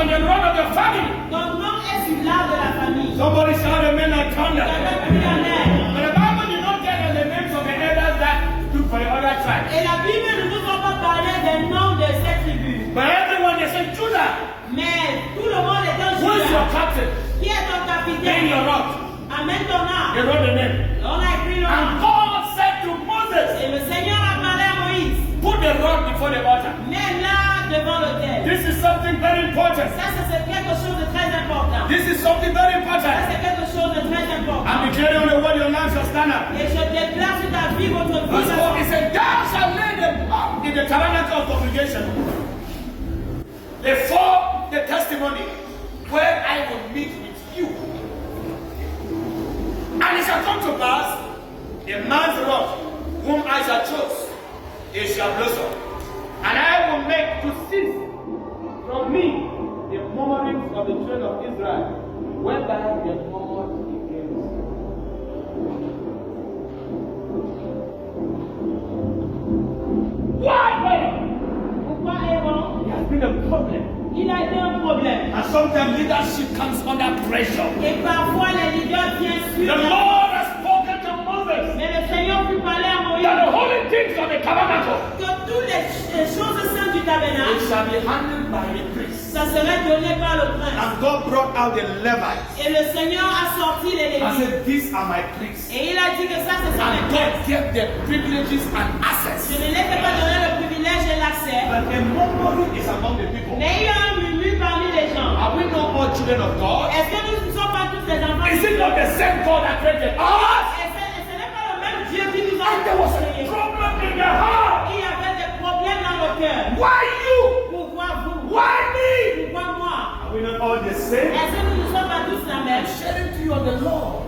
on the rod of your family. Ton nom est sur l'arbre de la famille. Somebody shout amen like thunder. Quelqu'un crie amen. But the Bible did not tell us the names of the elders that stood for the other tribe. Et la Bible ne nous a pas parlé des noms de cette tribu. But everyone they said Judah. Mais tout le monde est dans Who is your Juda. captain? Qui est ton Name capitaine? your rock. Amène ton They arbre. wrote the name. On a écrit le And nom. God said to Moses, Et le Seigneur a parlé à Moïse. put the rod before the altar. Mets-la devant l'autel. This is something very important. Ça, c'est quelque chose de très important. This is something very Ça, important. c'est quelque chose de très important. I'm declaring on the word your life shall stand up. Et je déclare sur ta vie, votre vie. Verse 4, it said, thou shalt lay them up in the tabernacle of congregation before the testimony where I will meet with you. And it shall come to pass, a man's rod whom I shall choose, it shall blossom. And I will make to cease from me the murmurings of the children of Israel, whereby they murmured against me. Why? Pourquoi Aaron? It has been a problem. Il a été un problème. And sometimes leadership comes under pressure. Et parfois les leaders viennent The sur. Lord has spoken to Moses Mais le Seigneur put parler à Moïse that the holy things of the tabernacle que toutes les choses saintes du it tabernacle, shall be handled by the priest. ça serait donné par le prince. And God brought out the Levites Et le Seigneur a sorti les and Lévites. said, these are my priests. Et il a dit que ça, c'est ça And mes God princes. gave them privileges and Je access. ne les ai pas donné le privilège et l'accès. But the murmuring is among the people. Mais il y a un murmure parmi les gens. Are we not all children of God? Est-ce que nous ne sommes pas tous les enfants Is de it Dieu? not the same God that created us? Et ce n'est pas le même Dieu qui nous a And there was a créés. problem in the heart. Il y avait des problèmes dans le cœur. Why you? Pourquoi vous? Why me? Pourquoi moi? Are we not all the same? Est-ce que nous ne sommes pas tous la même? Sharing to you on the Lord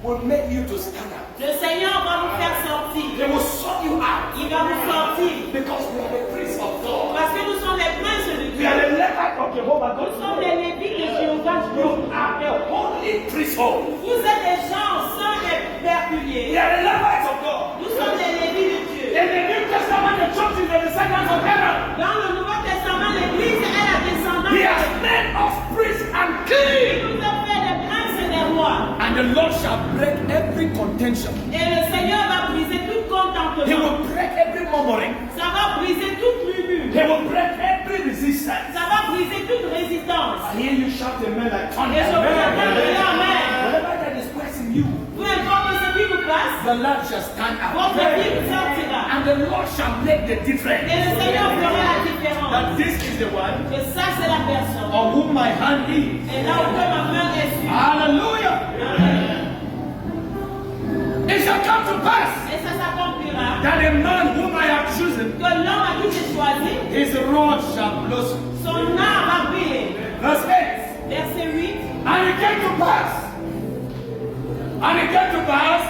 will make you to stand up. Le Seigneur va vous faire sortir. They will sort you out Il va vous sortir. because we are the priests of God. Parce que nous sommes les princes de We Dieu. are the Levites of Jehovah God. Nous sommes les Lévites de Jéhovah. You are the holy priesthood. Vous êtes des gens saints et We particuliers. are the Levites of God. Nous sommes les Lévites de Dieu. In the New Testament, the church is the descendants of Aaron. Dans le Nouveau Testament, l'Église est la descendance. He has made us priests and Il kings. nous a fait des princes et des rois. And the Lord shall break every contention. Et le Seigneur va briser tout He contentement. will break every murmuring. Ça va briser toute murmure. He will break every resistance. Ça va briser toute résistance. I hear you shout amen like thunder. Et je vous entends dire amen. Whatever that is pressing you, Peu importe ce qui vous passe, the Lord shall stand up. votre vie vous sortira. And the Lord shall make the difference. Et le Seigneur fera la différence. That this is the one Que ça, c'est la personne. on whom my hand is. Et là où que ma main est sur. Hallelujah. It shall come to pass Et ça s'accomplira. that a man whom I have chosen, Que l'homme à qui j'ai choisi, his rod shall blossom. son âme va briller. Verse 8. Verset 8. And it came to pass. And it came to pass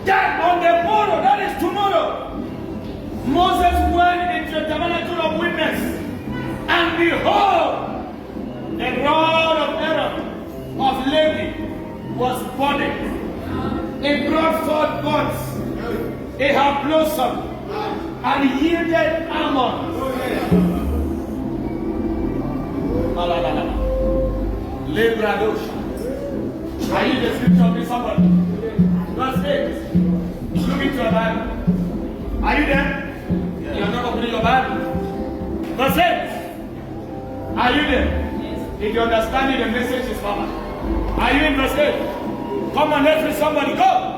that on the morrow, that is tomorrow, Moses went into the tabernacle of witness. And behold, the rod of Aaron of Levi was budding. It brought forth buds. It had blossomed and yielded almonds. Lebradosha. Are you the scripture of this somebody? Verse 8. Look into your Bible. Are you there? You are not opening your Bible. Verse 8. Are you there? If you understand it, the message is common. Are you in verse 8? Come on, let's read somebody. Go.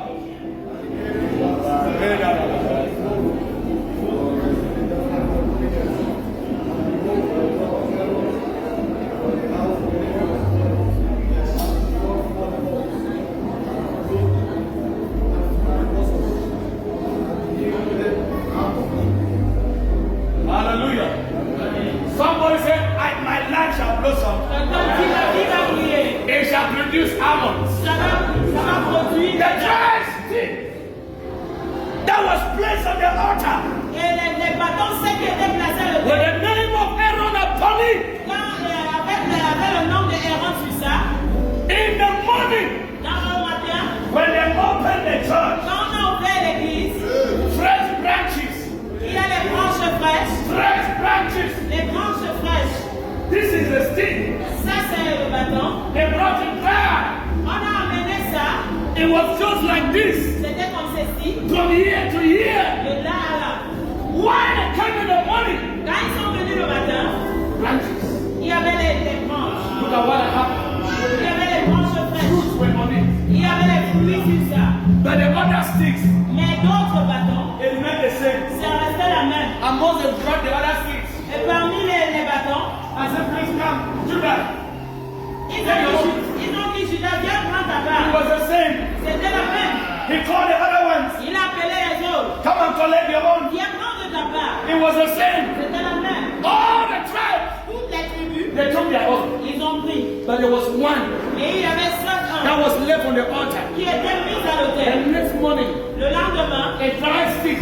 Hallelujah. Somebody said, my life shall blossom. It shall produce almonds. The dry stick that was placed on the altar with the name of Aaron upon it. In the morning, when they opened the church, fresh branches, Il y a les branches fraîches, fresh branches, les branches fraîches, It was just like this. C'était comme ceci. From year to year. De là à là. When they came in the morning, Quand ils sont venus le matin, branches. il y avait les branches. Look at what happened. Il y avait les branches fraîches. Fruits were on it. Il y avait les fruits sur ça. But the other sticks, Mais d'autres bâtons, it remained the same. ça restait la même. And Moses brought the other sticks. Et parmi les bâtons, I said, please come, Judah. ils ont dit, Judas, viens prendre ta It part. was the same. C'était la même. He called the other ones. Il a appelé les autres. Come and collect your own. Viens prendre ta part. It was the same. C'était la même. All the tribes, Toutes les tribus, they took their own. ils ont pris. But there was one Et il y avait 5 that ans was left on the altar. qui étaient mis à l'autel. And next morning, Le lendemain, a dry stick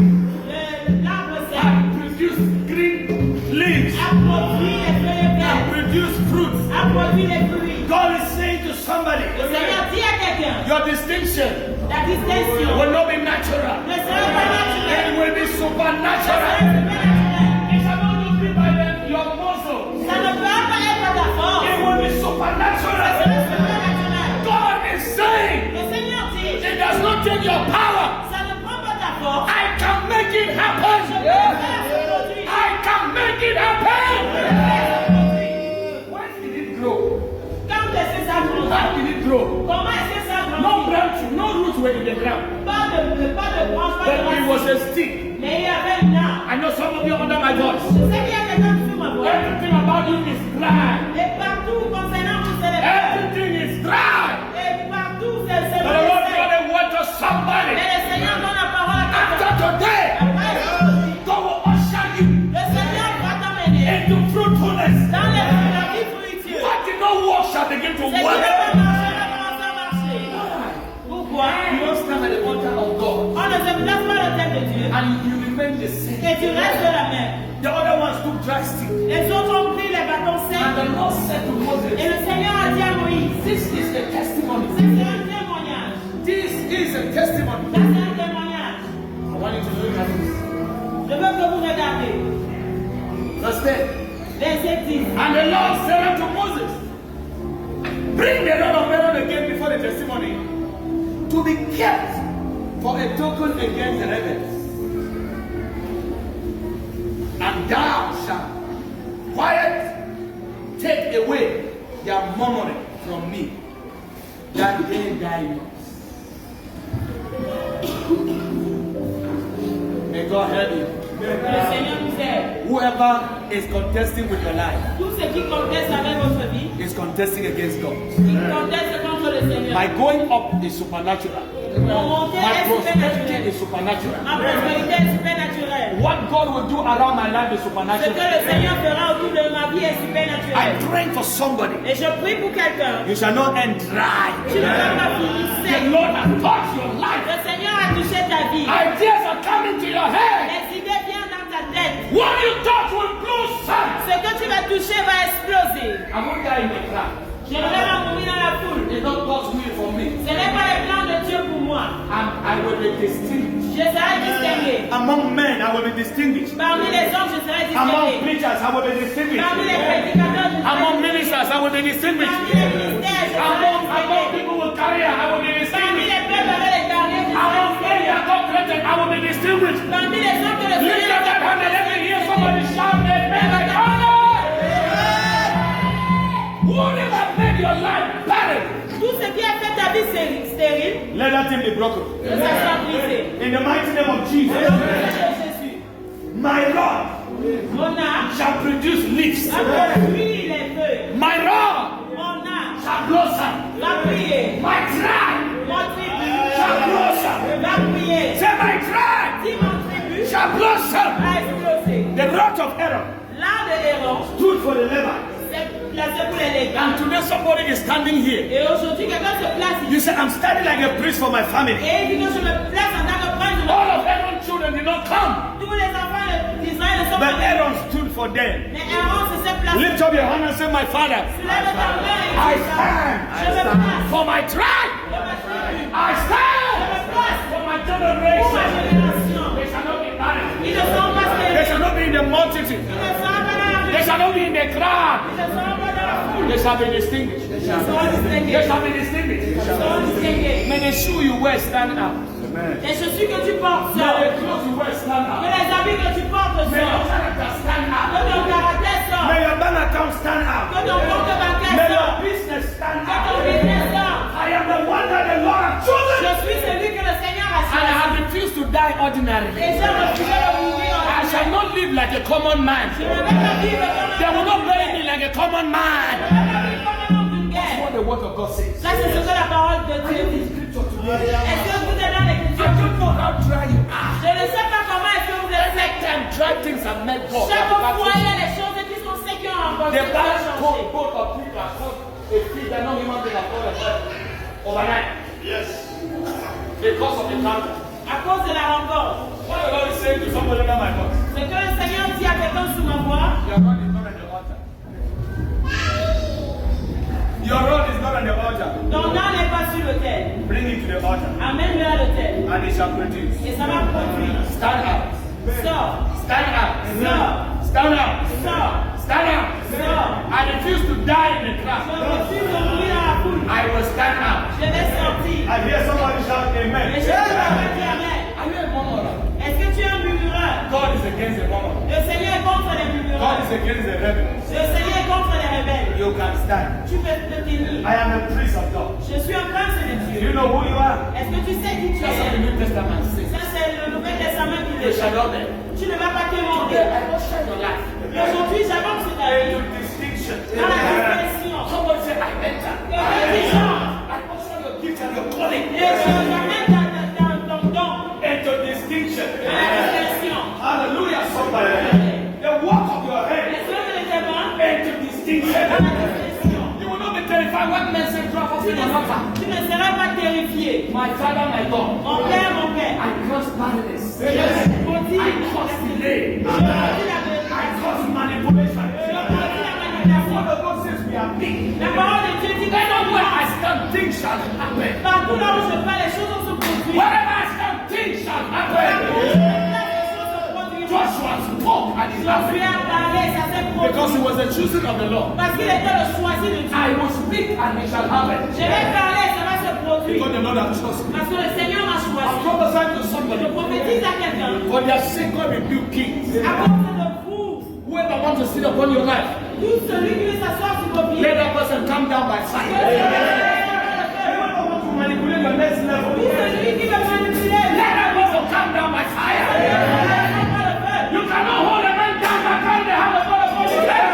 l'arbre sec had produced green leaves a produit les feuilles and vertes, produced fruits. a produit les fruits. God is saying to somebody, Le Seigneur dit à quelqu'un, your distinction la distinction will not be natural. ne sera pas naturelle. It will be Ce supernatural. sera supernatural. It shall not just be by your muscle. Ça ne peut pas être ta force. It will be Ça sera supernatural. supernatural. God is saying, Le Seigneur dit, it does not take your power. ça ne prend pas ta force. I can make it Je happen. peux faire ce produit. I can make it Je happen. peux faire ce produit. When did it grow? Quand est-ce que ça grandit? How did it grow? Comment est-ce que ça No grandit? branches, no roots were in the ground. Pas de branche, pas de But it was racine. a stick. Mais il y avait une arme. I know some of you under my voice. Je sais qu'il y a quelqu'un qui suit ma voix. Everything about you is dry. Et partout concernant vous, c'est les fleurs. Everything is dry. Et partout, c'est But the Lord le God a word to somebody. Mais le Seigneur donne la parole à After quelqu'un. today, Après aujourd'hui, God will usher you le Seigneur va t'emmener into fruitfulness. dans la vie fructueuse. What did not work shall begin to C'est qui ne work. va marcher, va commencer à marcher. Pourquoi? You don't stand at the altar of God On ne se place pas le thème de Dieu. and you remain the same. Et tu restes la même. The other ones took dry stick. Les autres ont pris les bâtons And secs. the Lord said to Et Moses, le Seigneur a dit à Moïse, this is the testimony. c'est un témoignage. This is a testimony. Ça, c'est un témoignage. I want you to look at this. Je veux que vous regardiez. Verse 10. Verset 10. And the Lord said unto Moses, bring the rod of Aaron again before the testimony, to be kept for a token against the rebels. And thou shalt quiet take away their murmuring from me, that they die not. May God help you. Le Seigneur nous aide. Whoever is contesting with your life Tous ceux qui contestent avec votre vie, is contesting against God. ils contestent contre le Seigneur. My going up is supernatural. Mon montée My est prosperity supernatuelle. is supernatural. Ma prospérité est supernatuelle. What God will do around my life is Ce que le supernatural. Seigneur fera autour de ma vie est I supernatuel. pray for somebody. Et je prie pour quelqu'un. You shall not end dry. Tu ne vas pas finir The sec. Lord has touched your life. Le Seigneur a touché ta vie. Ideas are coming to your head. Les idées viennent dans ta tête. What you touch will blow sun. Ce que tu vas toucher va exploser. I won't die in the crowd. Je ne vais pas mourir dans la foule. It's not God's will for me. Ce n'est pas le plan de Dieu pour moi. I will be distinguished. Je serai distingué. Among men, I will be distinguished. Parmi les hommes, je serai Among distingué. preachers, I will be distinguished. Parmi les prédicateurs, je serai Among distingué. ministers, I will be distinguished. Parmi les ministères, je serai Among distingué. people with career, I will be Parmi distinguished. les peuples avec les carrières, je serai Among men distingué. that God created, I will be distinguished. Parmi les hommes que le Lift Seigneur up that hand and let me hear somebody shout that man like whatever made your life barren, tout ce qui a fait ta vie stérile, let that thing be broken. que ça soit brisé. In the mighty name of Au nom Jesus, de Jésus, my rod mon âme shall produce leaves. va produire les feuilles. My rod Mon âme shall blossom. va prier. My tribe Mon tribu shall blossom. va prier. Say my tribe Si mon tribu shall blossom. va exploser. The rod of Aaron L'art de Héron, stood for the Levites. c'est placé pour les légumes. And today somebody is standing here. Et aujourd'hui, quelqu'un se place You ici. say, I'm standing like a priest for my family. Et il dit que je me place en tant que prince de All of Aaron's children did not come, tous les enfants d'Israël ne sont but pas venus. Aaron stood for them. Mais Héron se s'est placé. Lift up your hand and say, my father, Lève ta main et I dis ça. stand Je me place for my tribe. pour ma tribu. I stand Je me place for my pour ma generation. génération. They shall not be barren. Ils ne sont pas They stériles. shall not be in the multitude. Ils ne sont pas dans la They rue. shall not be in the crowd. Ils ne sont pas dans la foule. They shall be distinguished. They shall be distinguished. May the shoe you wear stand out. Les chaussures que tu portes May sortent. the clothes you wear stand Que out. les habits que tu portes May your sortent. character stand Que out. ton caractère sorte. May your bank account stand out. Que ton compte bancaire May your sorte. business stand Que ton out. business sorte. I am the one that the Lord has chosen. Je suis celui que le Seigneur a And I choisi. have refused to die Et ordinarily. j'ai refusé de mourir en I shall not live like a common man. Je ne vais pas vivre comme They will not bury me Je like a common man. ne vais pas vivre comme un homme d'une guerre. What the word of God says. Ça, c'est ce que la parole de Dieu dit. Est-ce que vous êtes dans l'écriture? I don't know how dry you are. Je ne sais pas comment est-ce que vous êtes Next fait. time, dry things are made God. Chaque fois, il y a des choses qui sont sécures en The bonne Bible changer. called both of people are called a feet that no human being has called a head overnight. Yes. Because of the time. À cause de la rencontre. What the Lord is saying to somebody under my voice. Ce que le Seigneur dit à quelqu'un sous ma voix. Your rod is not on the altar. Your rod is not on the altar. Ton nom n'est pas sur l'autel. Bring it to the altar. Amène-le à l'autel. And it shall produce. Et ça va produire. Stand up. Sors. Stand up. Sors. Stand up. Sors. Stand up. Sors. I refuse to die in the Je crowd. refuse de mourir dans la foule. I will stand up. Je vais sortir. I hear somebody shout Et amen. je vais dire amen. Are you a murmurer? Est-ce que tu es un murmureur? God is against the murmurer. Le Seigneur est contre les God murmureurs. is against the rebel. Le Seigneur est contre les rebelles. You can stand. Tu peux te tenir. I am a priest of God. Je suis un prince de Do Dieu. you know who you are? Est-ce que tu sais qui tu That's what the es? New Testament says. Ça, c'est le Nouvel Testament qui You le shall dit. not be. Tu ne vas pas te Today mentir. I will share your life. Aujourd'hui, j'avance ta vie. Into distinction. Dans la distinction. Somebody say I enter. Quelqu'un dit Jean. I usher your gift and your calling. Et j'amène ton don Into distinction. à la distinction. Hallelujah, somebody. The work of your hand. Les œuvres de tes mains Into à distinction. la distinction. You will not be terrified when men say drop off in your altar. Tu ne seras pas terrifié. My Father, my God. Mon Père, mon Père. I cross barrenness. Je maudis I cross delay. Je maudis la I cross manipulation. Je maudis la What manipulation. the God says we are big. La parole de Dieu dit que Wherever I stand, things shall happen. partout là où je vais, les choses vont se produire. Wherever I stand, things shall Partout là happen. où je vais, les choses se produiront. Joshua spoke and it Josué happened. a parlé, ça s'est Because he produit. was the chosen of the Lord. Parce qu'il était le choisi de Dieu. I will speak and it shall happen. Je vais parler, ça va se produire. Because the Lord has chosen me. Parce que le Seigneur m'a I'm choisi. prophesying to Je somebody. prophétise à quelqu'un. For their sake, God rebuke kings. À cause de vous, Whoever wants to sit upon your life, tout celui qui veut s'asseoir sur vos pieds. let that person come down by fire. Whoever wants to manipulate your next level, Tout celui qui veut manipuler. let that person come down by fire. You cannot hold a man down by time they have a God upon his head.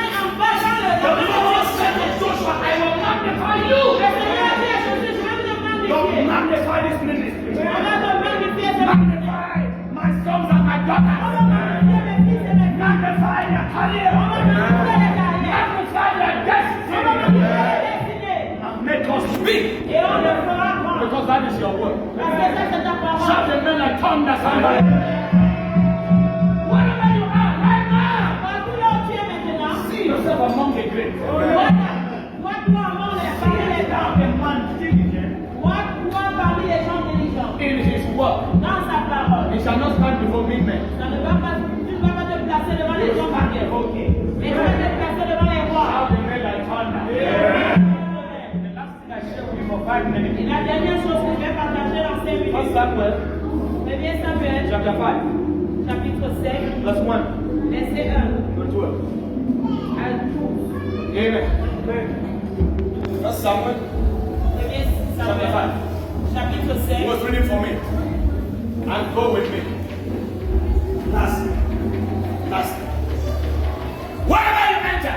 The Lord said to Joshua, I will magnify you. Don't magnify this ministry. Magnify my sons and my daughters. Magnify their career. Magnify their destiny. And make us big. Because that is your word. Shout amen like thunder, somebody. Wherever you are right now, see yourself among the great. In his word. He shall not stand before me, men. Tu ne vas pas te placer devant les gens par terre. Mais tu vas te placer devant les rois. Shout amen like thunder. The last thing I share with you for 5 Et minutes. la dernière chose que je vais partager dans ces minutes, First Samuel c'est bien Samuel, chapter 5, chapitre 5, verse 1 verset 1 to 12. à 12. Amen. First Samuel C'est bien chapter Samuel, 5. chapitre He 5. was reading for me. And go with me. Last. Wherever you enter,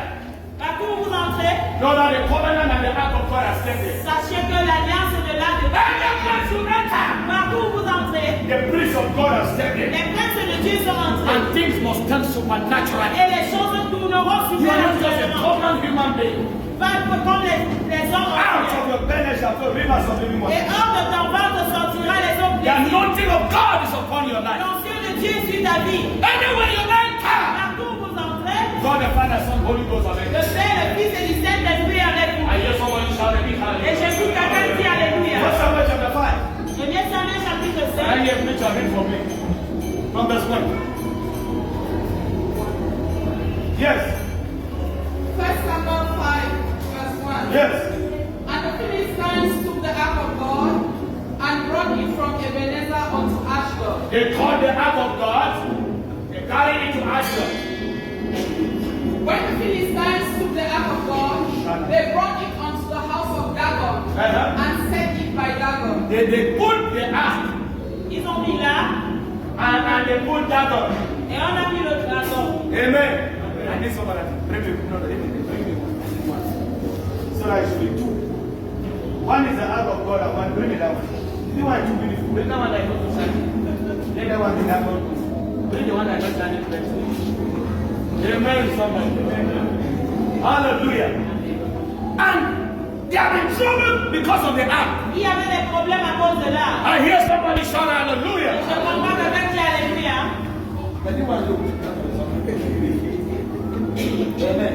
Partout où vous entrez, know that the covenant and the ark of God are stepped in. sachez que l'alliance est de là de Every place you enter, Partout où vous entrez, the priest of God has stepped in. les princes de Dieu sont entrés. And things must turn supernaturally. Et les choses tourneront You are not just a supernaturellement. common human being. Pas comme les hommes. Out of your belly shall flow rivers of living Et water. hors de ton ventre sortira les eaux The vives. anointing of God is upon your life. L'onction de Dieu sur ta vie. Anywhere you enter, Partout où vous entrez, God the Father, Son, Holy Ghost are le there. Père, le Fils et le Saint-Esprit avec vous. I hear someone shout a big Et hallelujah. j'écoute quelqu'un dire Alléluia. First Samuel chapter 5. Le bien Samuel chapitre And 5. I hear preacher read for me. From verse 1. Yes. First verse. Yes. And the Philistines took the ark of God and brought it from Ebenezer unto Ashdod. They called the ark of God. They carried it to Ashdod. When the Philistines took the ark of God, they brought it unto the house of Dagon and set it by Dagon. They put the ark Ils ont mis là and they put Dagon. et on a mis le dragon. Amen. And this one, bring me one. So that it should be two. One is the ark of God and one, bring me that one. This one is too beautiful. Bring that one that goes to Sunday. Let that one be that one. Bring the one that goes to Sunday first. Amen, somebody. Hallelujah. And they are in trouble because of the ark. Il y avait des problèmes à cause de là. I hear somebody shout hallelujah. Je comprends que quelqu'un qui a alléluia. Amen.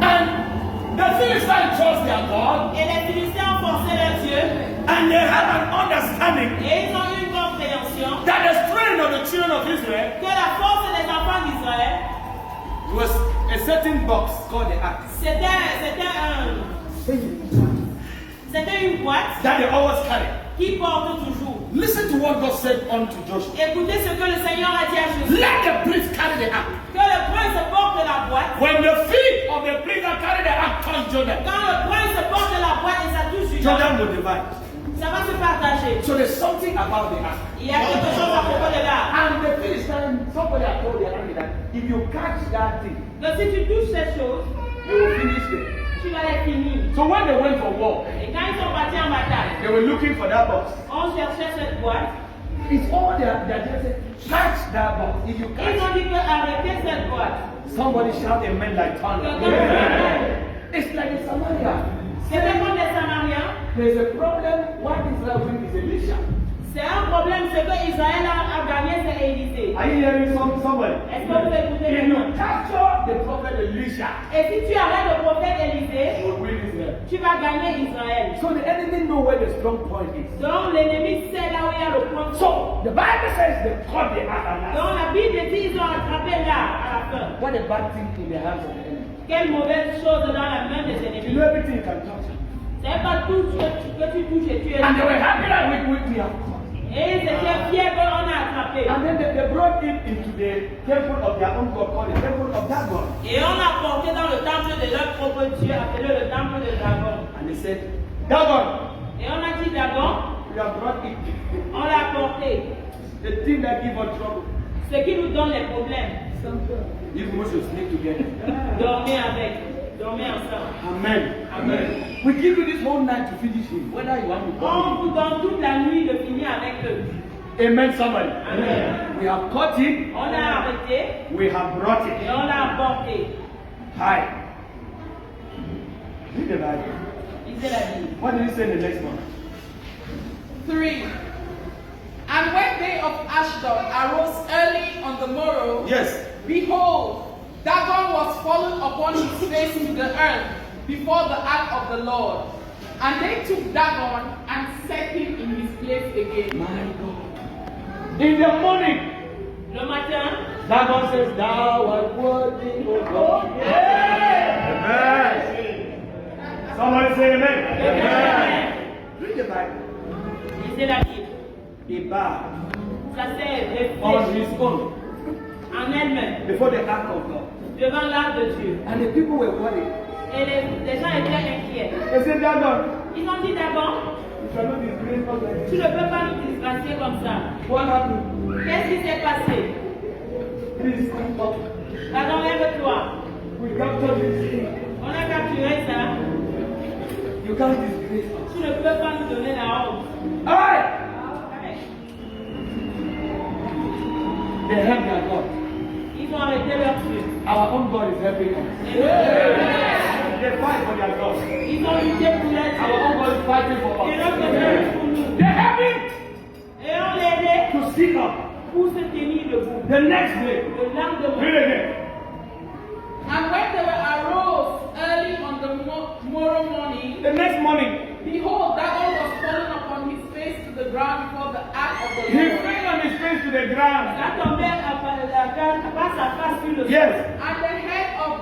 And the Philistines trust their God, Et les Philistins ont forcé leur Dieu. and they have an understanding Et ils ont eu une compréhension that the strength of the children of Israel que la force des enfants d'Israël, was a certain box called the ark c'était une boîte that they always carry. qui porte toujours. Listen to what God said unto Joshua. Écoutez ce que le Seigneur a dit à Jésus. Let the priest carry the ark. Que le prince porte la boîte. When the feet of the priest that carry the ark touch Jordan, Quand le prince porte la boîte et ça touche Jordan, Jordan will divide. ça va se partager. So there's something about the ark. Il y a quelque chose à propos de là. And the Philistines, somebody had told the army that if you catch that thing, Donc si tu touches cette chose, you will finish there. tu vas les finir. So when they went for war, Et quand ils sont partis en bataille, they were looking for that box. on cherchait cette boîte. It's all that just said, catch that box. If you Ils ont catch it, dit que arrêtez cette boîte. somebody shout amen like thunder. It's like in Samaria. C'était comme les Samariens. There's a problem. What Israel brings is Elisha. C'est un problème, ce que Israël a gagné, c'est Élisée. Are you hearing somebody? Est-ce que vous écoutez If you maintenant? capture the prophet Elisha, Et si tu arrêtes le prophète Élisée, you will win Israel. tu vas gagner Israël. So the enemy know where the strong point is. Donc l'ennemi sait là où il y a le point. So the Bible says they caught the ark and last. Donc la Bible dit ils ont attrapé là à la fin. What a bad thing in the hands of the enemy. Quelle mauvaise chose dans la main des You ennemis. know everything you can touch. C'est pas tout ce que tu touches et tu es. And they were happy that we are. Et ils étaient fiers qu'on a attrapé. And then they brought him into the temple of their own God, called the temple of that God. Et on l'a porté dans le temple de leur propre Dieu, appelé le temple de Dagon. And they said, Dagon, Et on a dit Dagon, we have brought it. on l'a porté. The thing that give us trouble. Ce qui nous donne les problèmes. You must sleep together. Dormez avec. Dormez ensemble. Amen. Amen. We give you this whole night to finish him, whether you want to On come. vous donne toute la nuit de finir avec eux. Amen, somebody. Amen. We have caught him, On l'a arrêté we have brought et it. on l'a apporté. Hi. Read the Bible. Lisez la Bible. What did he say in the next one? 3. And when they of Ashdod arose early on the morrow, Yes. behold, Dagon was fallen upon his face to the earth before the ark of the Lord. And they took Dagon and set him in his place again. My God. In the morning, Le matin, Dagon says, Thou art worthy, O God. Amen. Somebody say amen. Amen. Read the Bible. lisez la Bible. He bowed Ça s'est on réfléchi his own en elle-même before the ark of God. devant l'arbre de Dieu. And the people were worried. Et les gens étaient inquiets. They said, Dagon, Ils ont dit Dagon, you cannot disgrace us like tu this. ne peux pas nous disgracier comme ça. What happened? Qu'est-ce qui s'est passé? Please come up. Dagon, lève-toi. We captured this thing. On a capturé ça. You can't disgrace us. Tu ne peux pas nous donner la honte. Alright. Ouais. They helped their God. Ils ont arrêté leur Dieu. Our own God is helping us. Et They fight for their God. ils ont lutté pour leur Our own Dieu. God is fighting for Et us. notre Dieu est pour nous. They help him Et on l'aidait to speak up. pour se tenir debout. The next day, Le lendemain, read again. And when they were arose early on the morrow morning, The next morning, behold, Dagon was fallen upon his face to the ground before the ark of the he Lord. fell on his face to the ground. la tombée face à face sur le sol. Yes. And the head of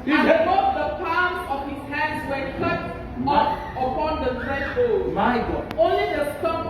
He And said, both the palms of his hands were cut off upon the threshold. my God. Only the stump